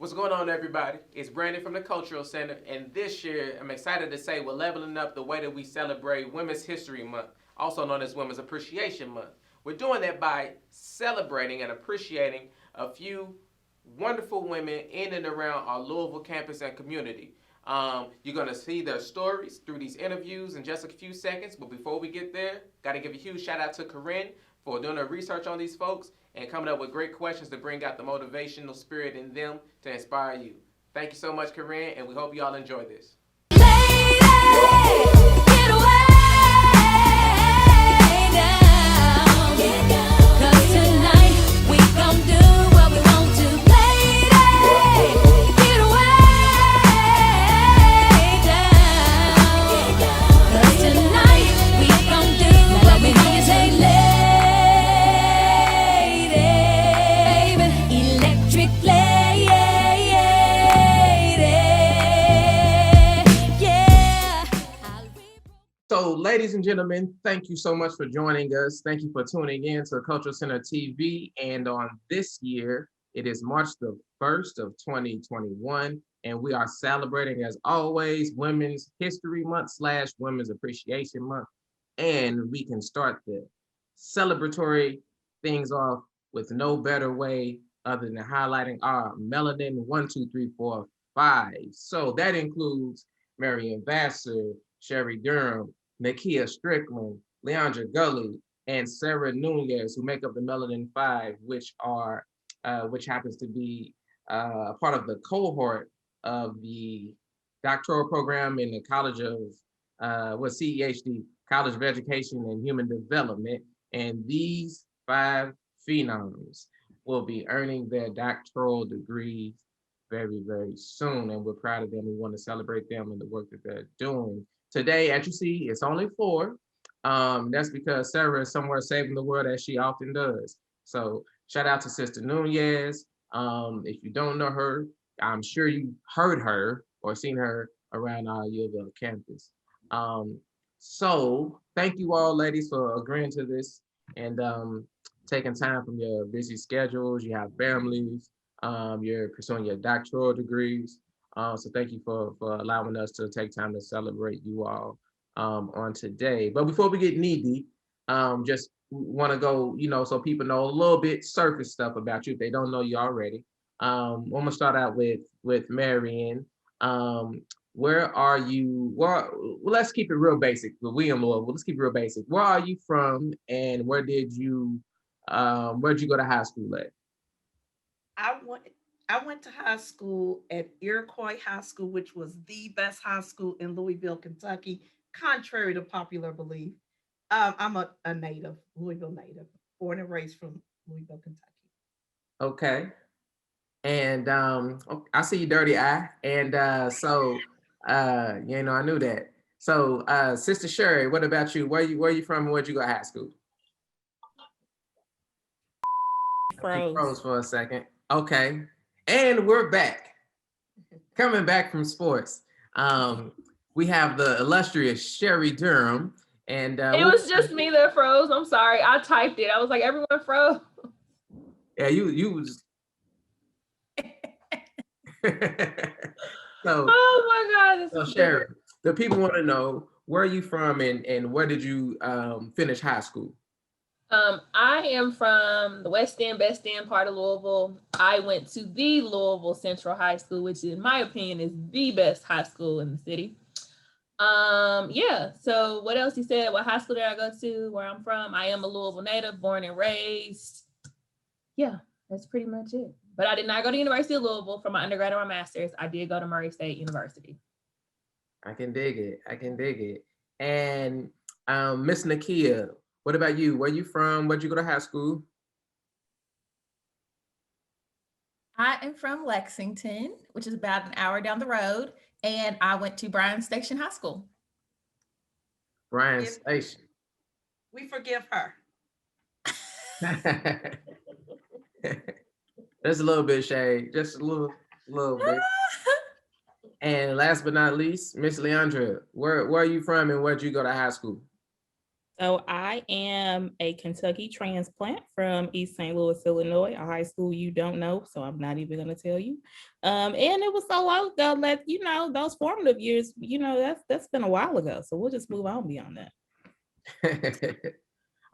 What's going on, everybody? It's Brandon from the Cultural Center, and this year I'm excited to say we're leveling up the way that we celebrate Women's History Month, also known as Women's Appreciation Month. We're doing that by celebrating and appreciating a few wonderful women in and around our Louisville campus and community. You're going to see their stories through these interviews in just a few seconds, but before we get there, got to give a huge shout out to Corinne for doing her research on these folks and coming up with great questions to bring out the motivational spirit in them to inspire you. Thank you so much, Corinne, and we hope you all enjoy this. Lady, get away now. Get down. 'Cause tonight we gon' do what we want to. Lady, get away down. 'Cause tonight we gon' do what we want to. Say, so, ladies and gentlemen, thank you so much for joining us. Thank you for tuning in to Cultural Center TV. And on this year, it is March the 1st of 2021. And we are celebrating, as always, Women's History Month / Women's Appreciation Month. And we can start the celebratory things off with no better way other than highlighting our Melanin 1, 2, 3, 4, 5. So that includes Marian Vassar, Sherry Durham, Nakia Strickland, Leondra Gully, and Sarah Nunez, who make up the Melanin 5, which happens to be a part of the cohort of the doctoral program in the College of CEHD, College of Education and Human Development. And these 5 phenoms will be earning their doctoral degrees very, very soon. And we're proud of them. We want to celebrate them and the work that they're doing. Today, as you see, it's only 4. That's because Sarah is somewhere saving the world, as she often does. So shout out to Sister Nunez. If you don't know her, I'm sure you heard her or seen her around our UofL campus. So thank you all, ladies, for agreeing to this and taking time from your busy schedules. You have families. You're pursuing your doctoral degrees. So thank you for allowing us to take time to celebrate you all on today. But before we get knee deep, just want to go, so people know a little bit surface stuff about you if they don't know you already. I'm gonna start out with Marian. Where are you? Well, let's keep it real basic. We in Louisville. Let's keep it real basic. Where are you from, and where'd you go to high school at? I went to high school at Iroquois High School, which was the best high school in Louisville, Kentucky, contrary to popular belief. I'm a native, Louisville native, born and raised from Louisville, Kentucky. Okay. And I see you, dirty eye. And I knew that. So Sister Sherry, what about you? Where you from and where'd you go to high school? She froze for a second. Okay. And we're back. Coming back from sports. We have the illustrious Sherry Durham. And it was just me that froze. I'm sorry. I typed it. I was like, everyone froze. Yeah, you was. So, oh my God. So Sherry, the people want to know, where are you from and where did you finish high school? I am from the West End, Best End part of Louisville. I went to the Louisville Central High School, which in my opinion is the best high school in the city. Yeah, so what else you said? What high school did I go to? Where I'm from? I am a Louisville native, born and raised. Yeah, that's pretty much it. But I did not go to University of Louisville for my undergrad or my master's. I did go to Murray State University. I can dig it. And Miss Nakia, what about you? Where you from? Where'd you go to high school? I am from Lexington, which is about an hour down the road, and I went to Bryan Station High School. Bryan Station. We forgive her. Just a little bit, Shay. Just a little bit. And last but not least, Miss Leondra, where are you from and where'd you go to high school? So I am a Kentucky transplant from East St. Louis, Illinois, a high school you don't know, so I'm not even going to tell you. And it was so long ago that, those formative years, that's been a while ago. So we'll just move on beyond that.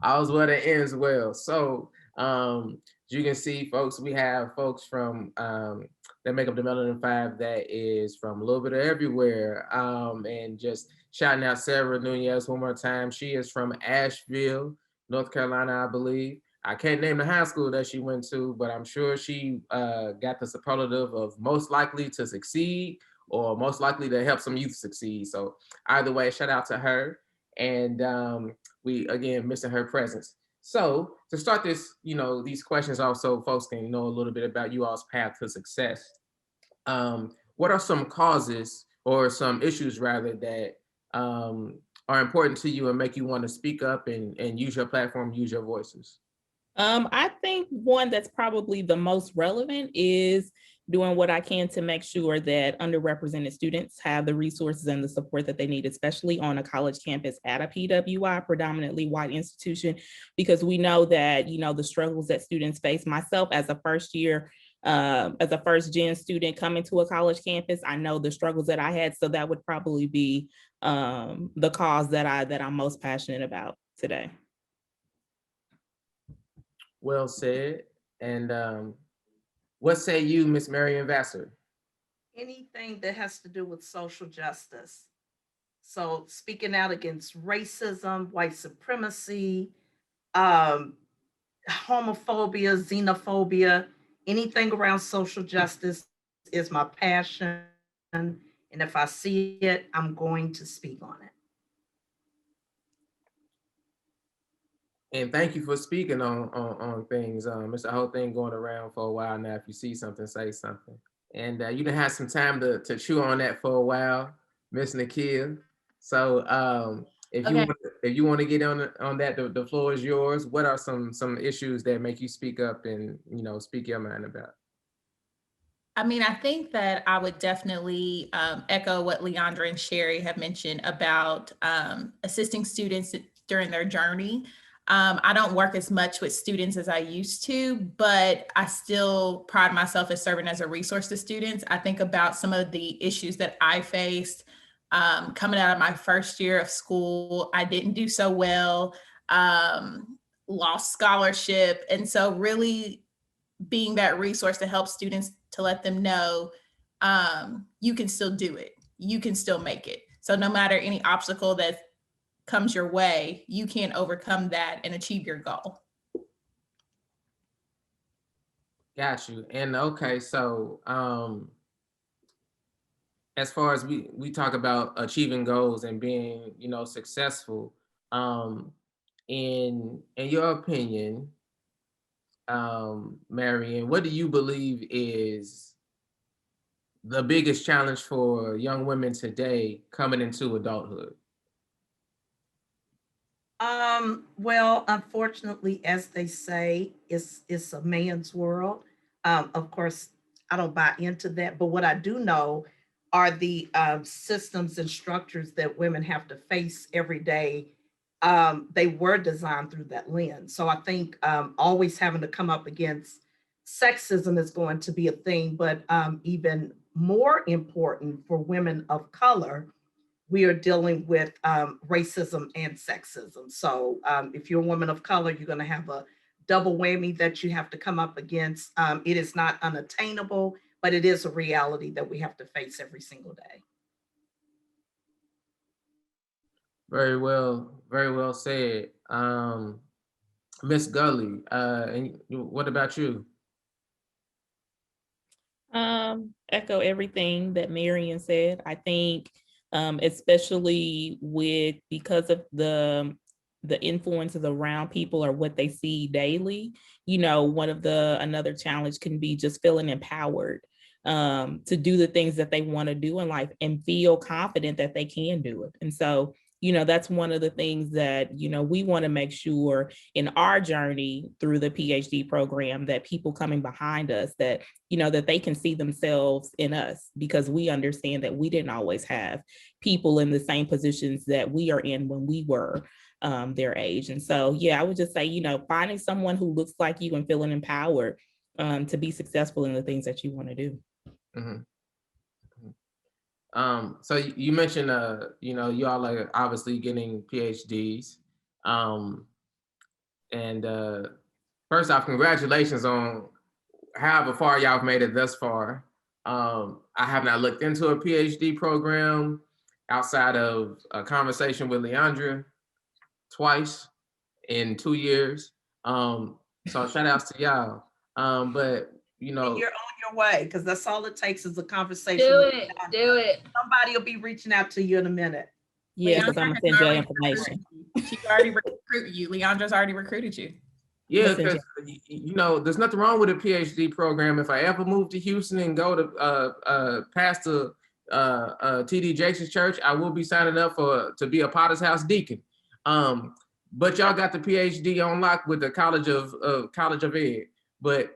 All's well that ends well. So as you can see, folks, we have folks from that make up the Melanin 5 that is from a little bit of everywhere. And just shouting out Sarah Nunez one more time. She is from Asheville, North Carolina, I believe. I can't name the high school that she went to, but I'm sure she got the superlative of most likely to succeed or most likely to help some youth succeed. So either way, shout out to her. And we, again, missing her presence. So to start this, these questions also folks can know a little bit about you all's path to success. What are some causes or some issues rather that are important to you and make you want to speak up and use your platform, use your voices? I think one that's probably the most relevant is doing what I can to make sure that underrepresented students have the resources and the support that they need, especially on a college campus at a PWI, predominantly white institution, because we know that, the struggles that students face. Myself as a first gen student coming to a college campus, I know the struggles that I had. So that would probably be the cause that I'm most passionate about today. Well said. And what say you, Miss Marian Vassar? Anything that has to do with social justice. So speaking out against racism, white supremacy, homophobia, xenophobia, anything around social justice is my passion. And if I see it, I'm going to speak on it. And thank you for speaking on things. It's a whole thing going around for a while now. If you see something, say something. And you done had some time to chew on that for a while, Miss Nakia. So if you want to get on that, the floor is yours. What are some issues that make you speak up and speak your mind about? I mean, I think that I would definitely echo what Leondra and Sherry have mentioned about assisting students during their journey. I don't work as much with students as I used to, but I still pride myself as serving as a resource to students. I think about some of the issues that I faced coming out of my first year of school. I didn't do so well, lost scholarship. And so really being that resource to help students, to let them know you can still do it. You can still make it. So no matter any obstacle that comes your way, you can overcome that and achieve your goal. Got you. And okay, so as far as we talk about achieving goals and being successful, in your opinion, Marian, what do you believe is the biggest challenge for young women today coming into adulthood? Well, unfortunately, as they say, it's a man's world. Of course, I don't buy into that, but what I do know are the systems and structures that women have to face every day. They were designed through that lens. So I think always having to come up against sexism is going to be a thing, but even more important for women of color, we are dealing with racism and sexism. So if you're a woman of color, you're going to have a double whammy that you have to come up against. It is not unattainable, but it is a reality that we have to face every single day. Very well said. Miss Gully, and what about you? Echo everything that Marian said. I think especially because of the influences around people or what they see daily, another challenge can be just feeling empowered to do the things that they want to do in life and feel confident that they can do it. And so that's one of the things that, we want to make sure in our journey through the PhD program that people coming behind us, that, that they can see themselves in us, because we understand that we didn't always have people in the same positions that we are in when we were their age. And so, yeah, I would just say, you know, finding someone who looks like you and feeling empowered to be successful in the things that you want to do. Mm-hmm. So you mentioned, you know, you all are obviously getting PhDs. And first off, congratulations on however far y'all have made it thus far. I have not looked into a PhD program outside of a conversation with Leondra twice in 2 years. So shout outs to y'all. But you know, and you're on your way, because that's all it takes is a conversation. Do it. Somebody will be reaching out to you in a minute. Yeah, because I'm gonna send you information. She's already recruited you. Leondra's already recruited you. Yeah, because you know, there's nothing wrong with a PhD program. If I ever move to Houston and go to Pastor TD Jakes' church, I will be signing up to be a Potter's House deacon. But y'all got the PhD on lock with the College of Ed. But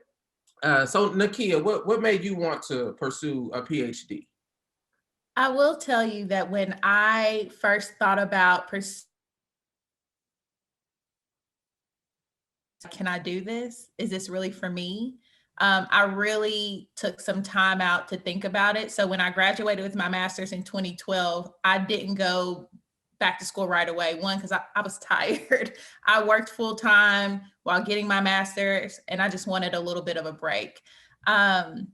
so Nakia, what made you want to pursue a PhD? I will tell you that when I first thought about can I do this? Is this really for me? I really took some time out to think about it. So when I graduated with my master's in 2012, I didn't go back to school right away. One, because I was tired. I worked full time while getting my master's, and I just wanted a little bit of a break. And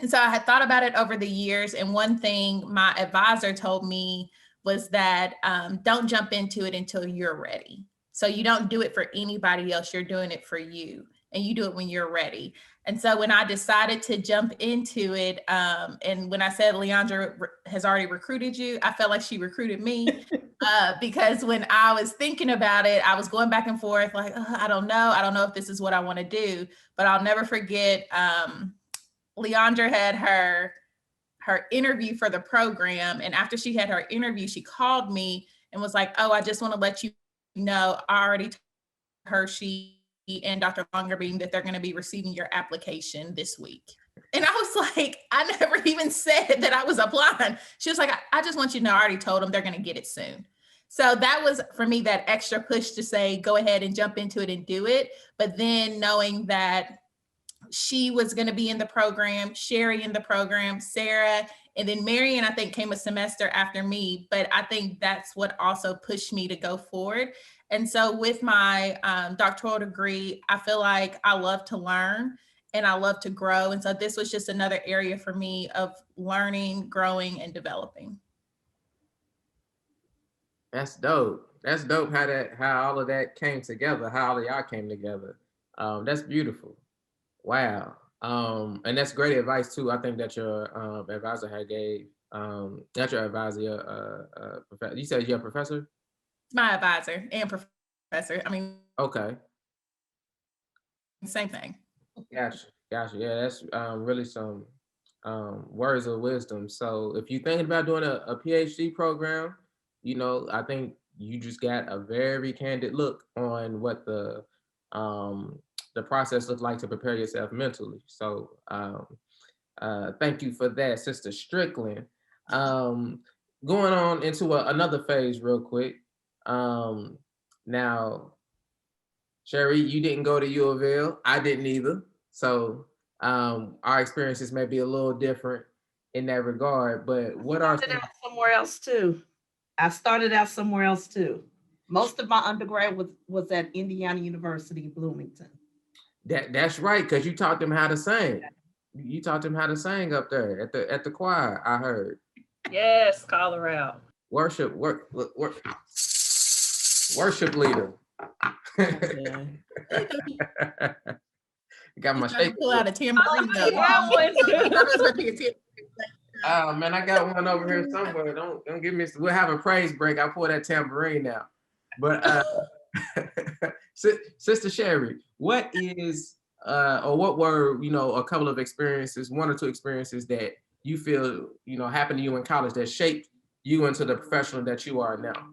so I had thought about it over the years. And one thing my advisor told me was that don't jump into it until you're ready. So you don't do it for anybody else, you're doing it for you, and you do it when you're ready. And so when I decided to jump into it, and when I said Leondra has already recruited you, I felt like she recruited me because when I was thinking about it, I was going back and forth like, I don't know if this is what I want to do. But I'll never forget, Leondra had her interview for the program. And after she had her interview, she called me and was like, oh, I just want to let you know, I already told her, she and Dr. Longerbeam, that they're going to be receiving your application this week. And I was like, I never even said that I was applying. She was like, I just want you to know, I already told them they're going to get it soon. So that was for me that extra push to say, go ahead and jump into it and do it. But then knowing that she was going to be in the program, Sherry in the program, Sarah, and then Marian, I think, came a semester after me. But I think that's what also pushed me to go forward. And so with my doctoral degree, I feel like I love to learn and I love to grow. And so this was just another area for me of learning, growing, and developing. That's dope. That's dope how all of that came together, how all of y'all came together. That's beautiful. Wow. And that's great advice too. I think that your advisor had gave, not your advisor, professor. You said you're a professor? My advisor and professor. I mean, okay. Same thing. Gotcha. Yeah, that's really some words of wisdom. So if you're thinking about doing a PhD program, you know, I think you just got a very candid look on what the process looks like to prepare yourself mentally. So thank you for that, Sister Strickland. Going on into another phase real quick. Now, Sherry, you didn't go to UofL. I didn't either. So our experiences may be a little different in that regard. But what are somewhere else too? I started out somewhere else too. Most of my undergrad was at Indiana University, Bloomington. That's right, because you taught them how to sing. You taught them how to sing up there at the choir, I heard. Yes, call her out. Worship leader. Got my shake. Pull out a tambourine. Oh man, I got one over here somewhere. Don't give me. We'll have a praise break. I'll pull that tambourine out. But Sister Sherry, what is or what were, you know, a couple of experiences, one or two experiences that you feel, you know, happened to you in college that shaped you into the professional that you are now?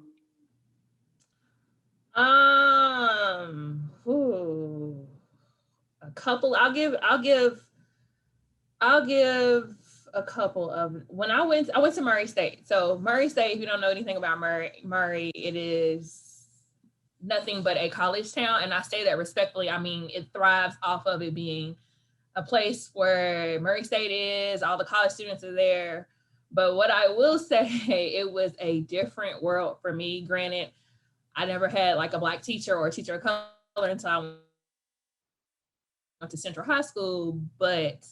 A couple. I'll give a couple of. When I went to Murray State. So Murray State, if you don't know anything about Murray, it is nothing but a college town. And I say that respectfully. I mean, it thrives off of it being a place where Murray State is, all the college students are there. But what I will say, it was a different world for me. Granted, I never had like a Black teacher or a teacher of color until I went to Central High School, but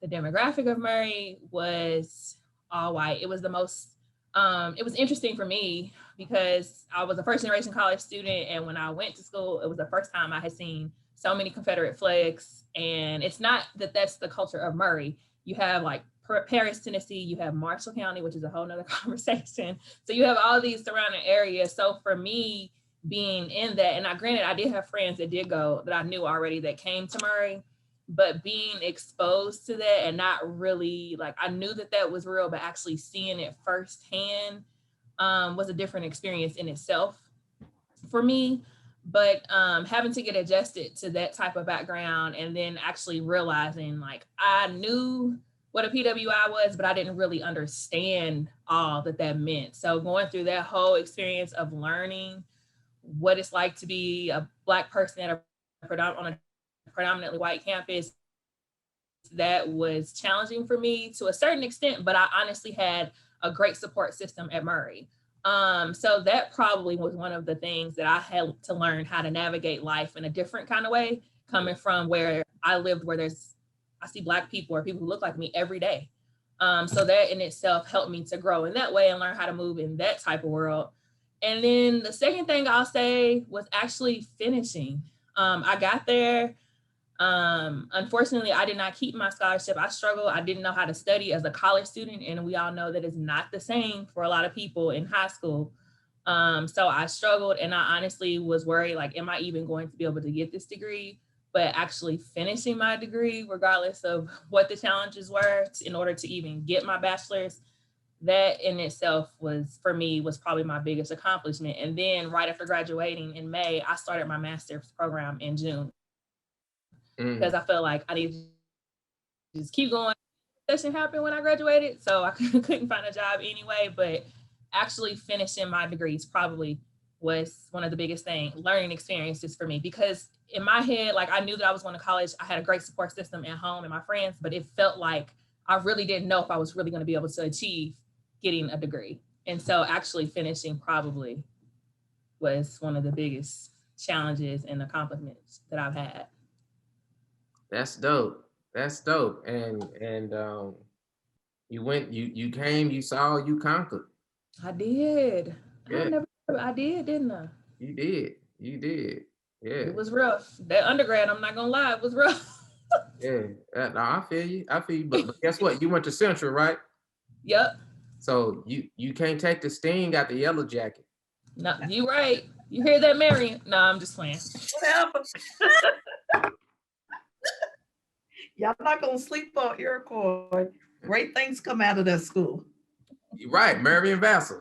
the demographic of Murray was all white. It was the most, it was interesting for me because I was a first generation college student. And when I went to school, it was the first time I had seen so many Confederate flags. And it's not that that's the culture of Murray. You have like Paris, Tennessee, you have Marshall County, which is a whole nother conversation. So you have all these surrounding areas. So for me, being in that, and granted, I did have friends that did go that I knew already that came to Murray, but being exposed to that and not really, like, I knew that that was real, but actually seeing it firsthand was a different experience in itself for me. But having to get adjusted to that type of background and then actually realizing, like, I knew what a PWI was, but I didn't really understand all that that meant. So going through that whole experience of learning what it's like to be a Black person on a predominantly white campus, that was challenging for me to a certain extent, but I honestly had a great support system at Murray. So that probably was one of the things that I had to learn how to navigate life in a different kind of way, coming from where I lived, where I see Black people or people who look like me every day. So that in itself helped me to grow in that way and learn how to move in that type of world. And then the second thing I'll say was actually finishing. I got there. Unfortunately, I did not keep my scholarship. I struggled. I didn't know how to study as a college student. And we all know that it's not the same for a lot of people in high school. So I struggled, and I honestly was worried, like, am I even going to be able to get this degree? But actually finishing my degree, regardless of what the challenges were in order to even get my bachelor's, that in itself was, for me, was probably my biggest accomplishment. And then right after graduating in May, I started my master's program in June because I felt like I needed to just keep going. Session happened when I graduated, so I couldn't find a job anyway, but actually finishing my degrees probably was one of the biggest learning experiences for me, because in my head, like, I knew that I was going to college. I had a great support system at home and my friends, but it felt like I really didn't know if I was really going to be able to achieve getting a degree. And so actually finishing probably was one of the biggest challenges and accomplishments that I've had. That's dope. That's dope. And you went, you came, you saw, you conquered. I did. Yeah. I did, didn't I? You did. Yeah. It was rough. That undergrad, I'm not gonna lie, it was rough. Yeah. No, I feel you. But guess what? You went to Central, right? Yep. So you can't take the sting out the yellow jacket. No, you right. You hear that, Marian? No, I'm just playing. Whatever. Y'all not gonna sleep on Iroquois. Great things come out of that school. You're right, Marian Vassal.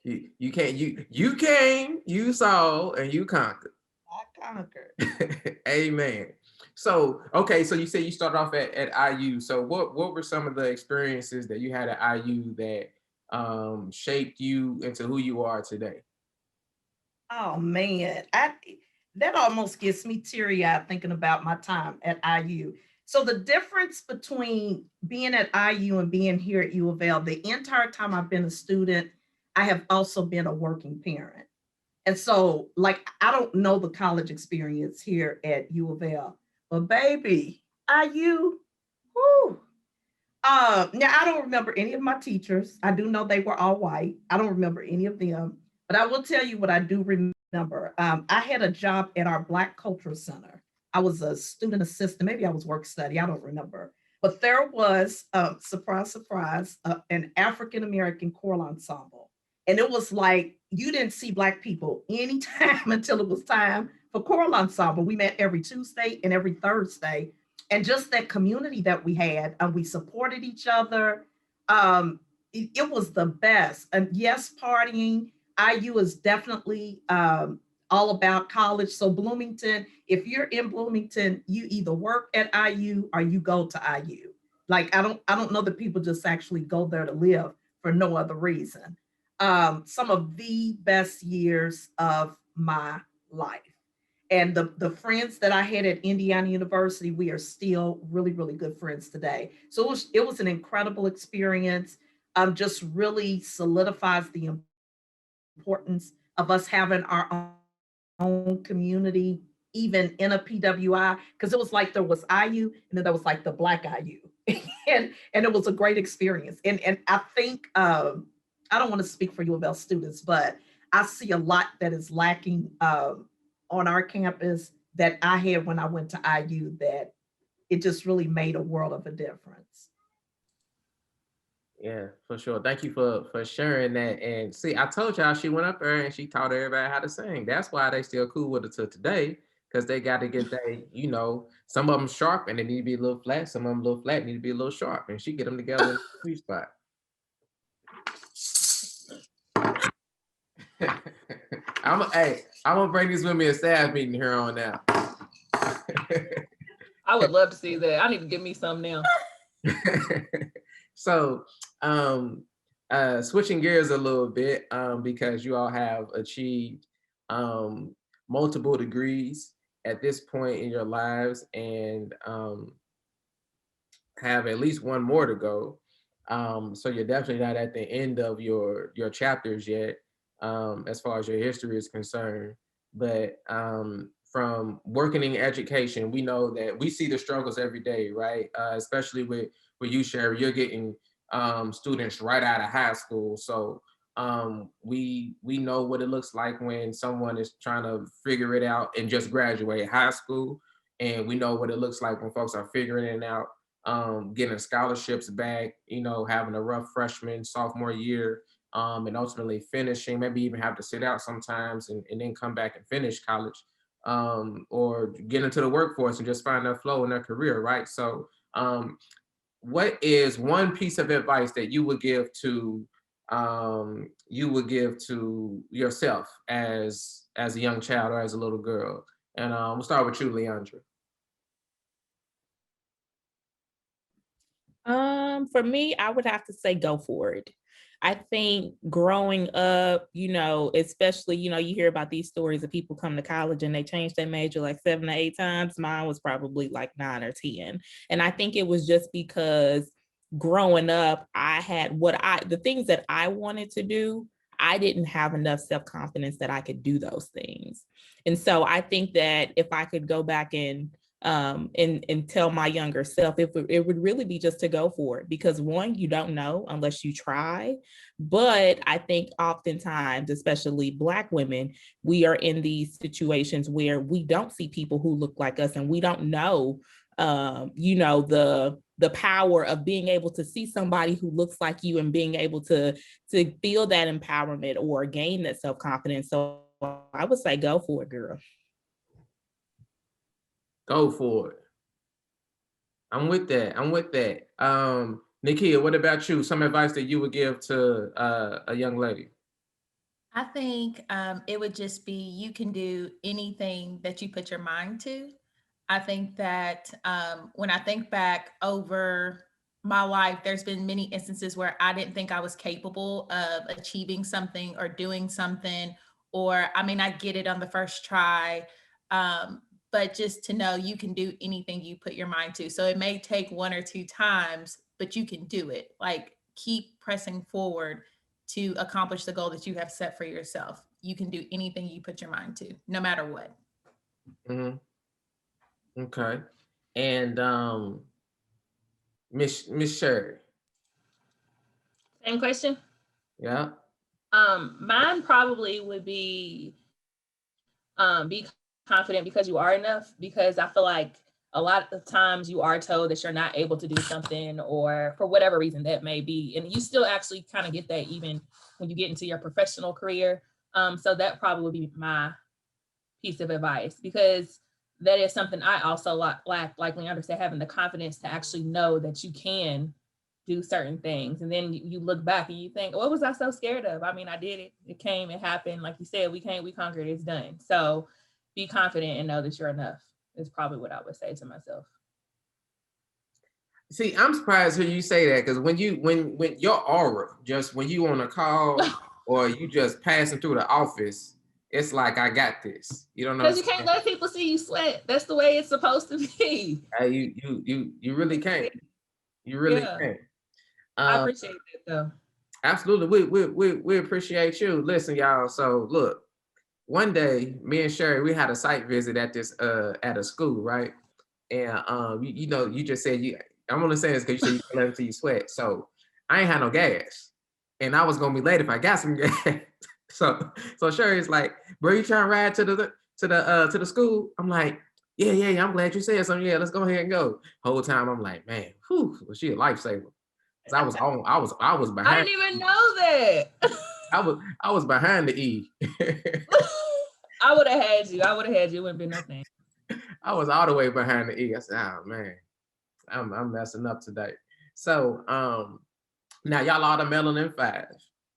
you came, you saw, and you conquered. I conquered. Amen. So, okay, so you said you started off at IU. So what were some of the experiences that you had at IU that shaped you into who you are today? Oh man, that almost gets me teary-eyed thinking about my time at IU. So the difference between being at IU and being here at UofL, the entire time I've been a student, I have also been a working parent. And so, like, I don't know the college experience here at UofL, but baby, IU, whoo. Now, I don't remember any of my teachers. I do know they were all white. I don't remember any of them, but I will tell you what I do remember. I had a job at our Black Cultural Center. I was a student assistant. Maybe I was work study. I don't remember. But there was, surprise, surprise, an African-American choral ensemble. And it was like, you didn't see Black people anytime until it was time for choral ensemble. We met every Tuesday and every Thursday. And just that community that we had, we supported each other. It was the best. And yes, partying. IU is definitely all about college. So Bloomington, if you're in Bloomington, you either work at IU or you go to IU. Like, I don't know that people just actually go there to live. for no other reason. Some of the best years of my life. And the friends that I had at Indiana University, we are still really, really good friends today. So it was an incredible experience. Just really solidifies the importance of us having our own community, even in a PWI, because it was like there was IU and then there was like the Black IU. And it was a great experience. And I think I don't want to speak for UofL students, but I see a lot that is lacking on our campus that I had when I went to IU, that it just really made a world of a difference. Yeah, for sure. Thank you for sharing that. And see, I told y'all she went up there and she taught everybody how to sing. That's why they still cool with it to today, because they got to get some of them sharp and they need to be a little flat. Some of them a little flat need to be a little sharp, and she get them together in the sweet spot. I'm gonna bring this with me a staff meeting here on now. I would love to see that. I need to give me some now. So, switching gears a little bit, because you all have achieved multiple degrees at this point in your lives, and have at least one more to go. So you're definitely not at the end of your chapters yet, as far as your history is concerned. But from working in education, we know that we see the struggles every day, right? Especially with you, Sherry, you're getting students right out of high school. So we know what it looks like when someone is trying to figure it out and just graduate high school. And we know what it looks like when folks are figuring it out, getting scholarships back, having a rough freshman, sophomore year, and ultimately finishing, maybe even have to sit out sometimes and then come back and finish college, or get into the workforce and just find their flow in their career, right? So what is one piece of advice that you would give to yourself as a young child or as a little girl? And we'll start with you, Leondra. For me, I would have to say go for it. I think growing up, especially, you hear about these stories of people come to college and they change their major like 7 to 8 times. Mine was probably like 9 or 10. And I think it was just because growing up, I had the things that I wanted to do, I didn't have enough self-confidence that I could do those things. And so I think that if I could go back and tell my younger self, it would really be just to go for it, because one, you don't know unless you try. But I think oftentimes, especially Black women, we are in these situations where we don't see people who look like us, and we don't know, the power of being able to see somebody who looks like you and being able to feel that empowerment or gain that self-confidence. So I would say go for it, girl. Go for it. I'm with that. Nakia, what about you? Some advice that you would give to a young lady? I think it would just be, you can do anything that you put your mind to. I think that when I think back over my life, there's been many instances where I didn't think I was capable of achieving something or doing something, or I may not get it on the first try. But just to know you can do anything you put your mind to. So it may take 1 or 2 times, but you can do it. Like, keep pressing forward to accomplish the goal that you have set for yourself. You can do anything you put your mind to, no matter what. Mm-hmm. Okay. And Miss Sherry. Same question. Yeah. Mine probably would be confident because you are enough, because I feel like a lot of times you are told that you're not able to do something, or for whatever reason that may be, and you still actually kind of get that even when you get into your professional career. So that probably would be my piece of advice, because that is something I also lack, like Leondra said, having the confidence to actually know that you can do certain things. And then you look back and you think, what was I so scared of? I mean, I did it. It came, it happened. Like you said, we conquered, it's done. So be confident and know that you're enough is probably what I would say to myself. See, I'm surprised to hear you say that because when your aura, just when you on a call or you just passing through the office, it's like I got this. You don't know. Because you can't let people see you sweat. That's the way it's supposed to be. You really can't. You really can't. I appreciate that though. Absolutely. We appreciate you. Listen, y'all. So look, one day, me and Sherry, we had a site visit at this at a school, right? And you know, you just said I'm only saying this because you said you can let until you sweat. So I ain't had no gas. And I was gonna be late if I got some gas. So Sherry's like, bro, you trying to ride to the school? I'm like, yeah, I'm glad you said something. Yeah, let's go ahead and go. Whole time I'm like, man, whew, was she a lifesaver? I was behind. I didn't even know that. I was behind the E. I would have had you. It wouldn't be nothing. I was all the way behind the E. I said, oh man, I'm messing up today. So now y'all are the Melanin 5.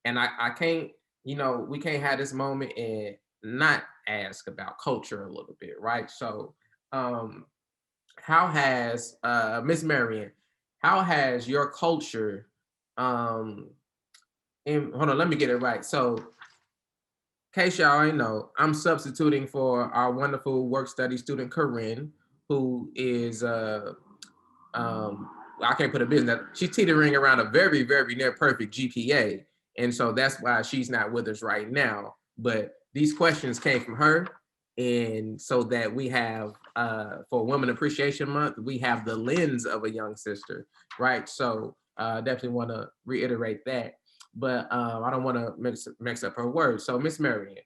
And I can't, you know, we can't have this moment and not ask about culture a little bit, right? So how has Miss Marian, how has your culture hold on, let me get it right. So in case y'all already know, I'm substituting for our wonderful work study student Corinne, who is I can't put a business. She's teetering around a very, very near perfect GPA. And so that's why she's not with us right now. But these questions came from her. And so that we have, for Women Appreciation Month, we have the lens of a young sister, right? So definitely want to reiterate that. But I don't want to mix up her words. So Miss Marian,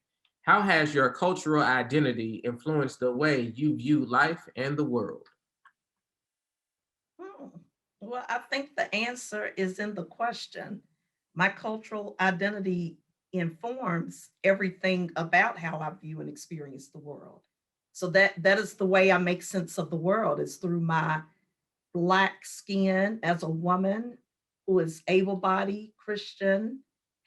how has your cultural identity influenced the way you view life and the world? Well, I think the answer is in the question. My cultural identity informs everything about how I view and experience the world. So that is the way I make sense of the world, is through my Black skin as a woman who is able-bodied, Christian,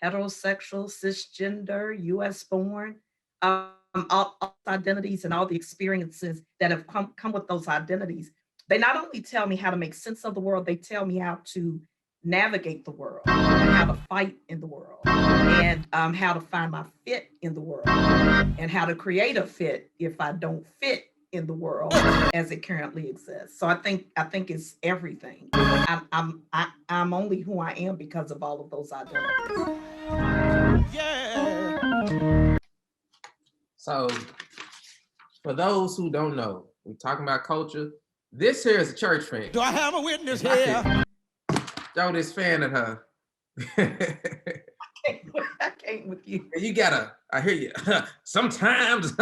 heterosexual, cisgender, US born, all identities and all the experiences that have come with those identities. They not only tell me how to make sense of the world, they tell me how to navigate the world, and how to fight in the world, and how to find my fit in the world, and how to create a fit if I don't fit in the world as it currently exists. So I think it's everything. I'm only who I am because of all of those identities. Yeah. So for those who don't know, we're talking about culture. This here is a church fan. Do I have a witness here? Throw this fan at her. I can't with you. You gotta, I hear you. Sometimes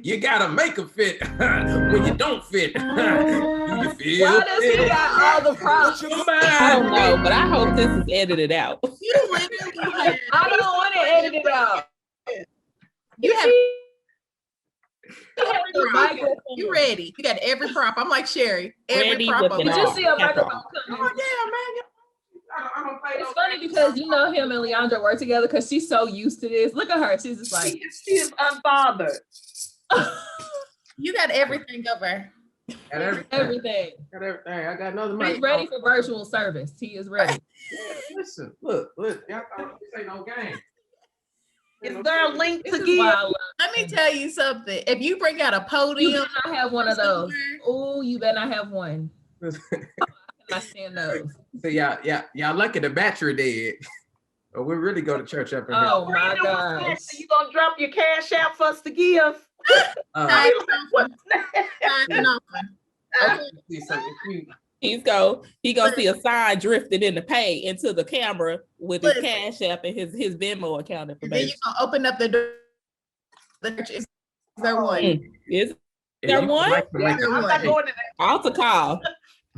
you gotta make a fit when you don't fit. Do you feel? Why does he got all the props? I don't know, but I hope this is edited out. I don't want to edit it out. You have You ready. You got every prop. I'm like Sherry. Every prop. Did you see a microphone coming? Oh yeah, man. It's funny because you know him and Leondra work together because she's so used to this. Look at her. She's just like, she is unbothered. You got everything over. Got everything. Got everything. I got another mic. He's ready for virtual service. He is ready. Yeah, listen, look. Y'all thought this ain't no game. Is there a link to give? Let me tell you something. If you bring out a podium, you better not have one of those. Oh, you better not have one. I stand those. So y'all lucky the battery dead. Or we really go to church up in here. Oh my gosh. You gonna drop your cash out for us to give? He gonna see a sign drifted in the pay into the camera with his Cash App and his Venmo account information. Then you gonna open up the door. Is there one? Is there one? I'm not going to that. Altar call.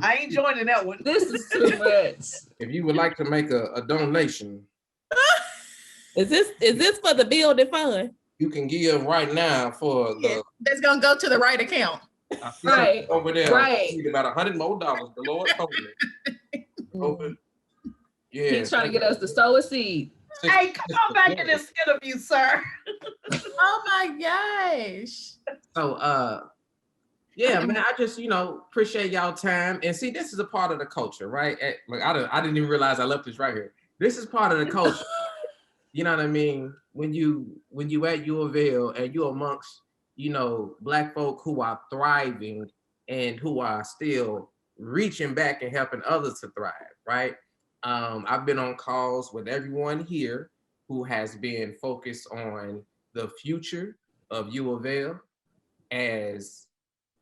I ain't joining that one. This is too much. If you would like to make a donation, is this for the building fund? You can give right now for the. That's gonna go to the right account. Right over there. Right. Need about $100 more. The Lord told me. Open. Yeah. He's trying to get us to sow a seed. Hey, come on back to this interview, sir. Oh my gosh. So Yeah, man, I just, appreciate y'all time. And see, this is a part of the culture, right? I didn't even realize I left this right here. This is part of the culture. You know what I mean? When you at UofL and you're amongst, Black folk who are thriving and who are still reaching back and helping others to thrive, right? I've been on calls with everyone here who has been focused on the future of UofL as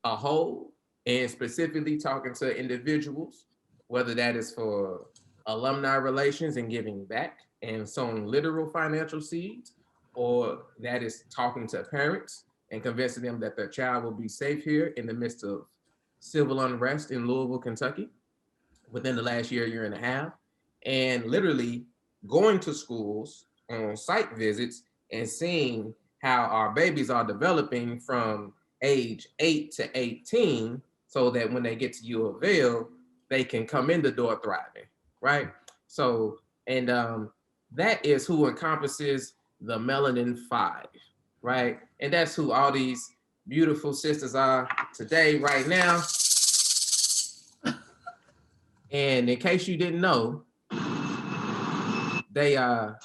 a whole, and specifically talking to individuals, whether that is for alumni relations and giving back and sowing literal financial seeds, or that is talking to parents and convincing them that their child will be safe here in the midst of civil unrest in Louisville, Kentucky, within the last year and a half, and literally going to schools on site visits and seeing how our babies are developing from age 8 to 18, so that when they get to UofL, they can come in the door thriving, right? So, and that is who encompasses the Melanin 5, right? And that's who all these beautiful sisters are today, right now. And in case you didn't know, they are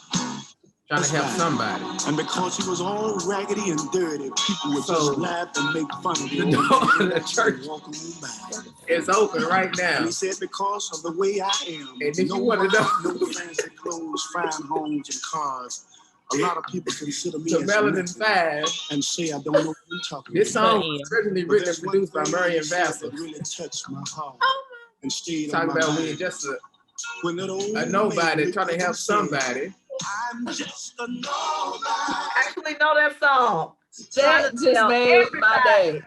trying to help somebody. And because he was all raggedy and dirty, people would just laugh and make fun of him. The church is open right now. And he said, because of the way I am, and if you want to know, no fancy clothes, fine homes, and cars. A lot of people consider me the Melanin 5 and say I don't know what you're talking about. This song was originally written and produced by Marian Vassal. Really touched my heart. And talking about being just a nobody trying to help somebody. I'm just a nobody. I actually know that song. That just made my day.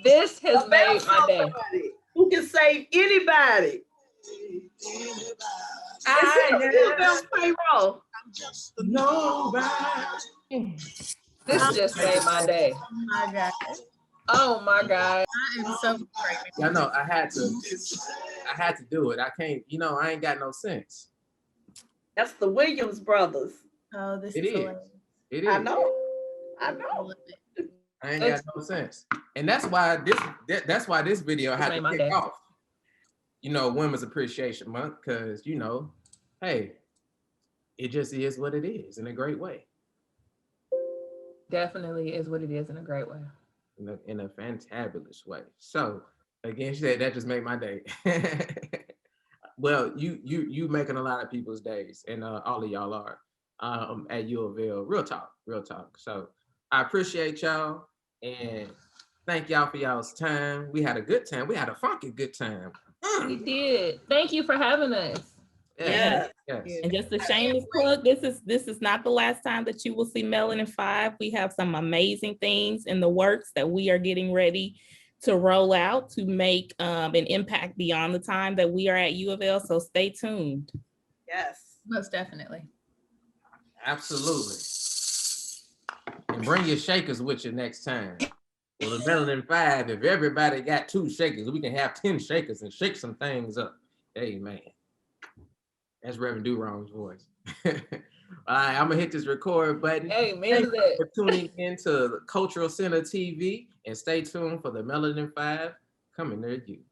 This has made my day. Who can save anybody? Payroll. I'm just a nobody. This just made my day. Oh my God. Oh my God. I am so grateful. I know I had to do it. I can't, I ain't got no sense. That's the Williams brothers. Oh, this It is is. hilarious. It is. I know. I love it. I ain't got no sense. And that's why this video had to kick off. Women's Appreciation Month, because hey, it just is what it is in a great way. Definitely is what it is in a great way. In a fantabulous way. So again, she said that just made my day. Well, you making a lot of people's days, and all of y'all are at UofL. Real talk. So I appreciate y'all and thank y'all for y'all's time. We had a good time. We had a funky good time. We did. Thank you for having us. Yes. And just a shameless plug, this is not the last time that you will see Melanin 5. We have some amazing things in the works that we are getting ready to roll out to make an impact beyond the time that we are at UofL. So stay tuned. Yes. Most definitely. Absolutely. And bring your shakers with you next time. Well, the Melanin 5, if everybody got 2 shakers, we can have 10 shakers and shake some things up. Hey, man. That's Reverend Durong's voice. All right, I'm gonna hit this record button. Hey, man, thank you for tuning into the Cultural Center TV, and stay tuned for the Melanin 5 coming near you.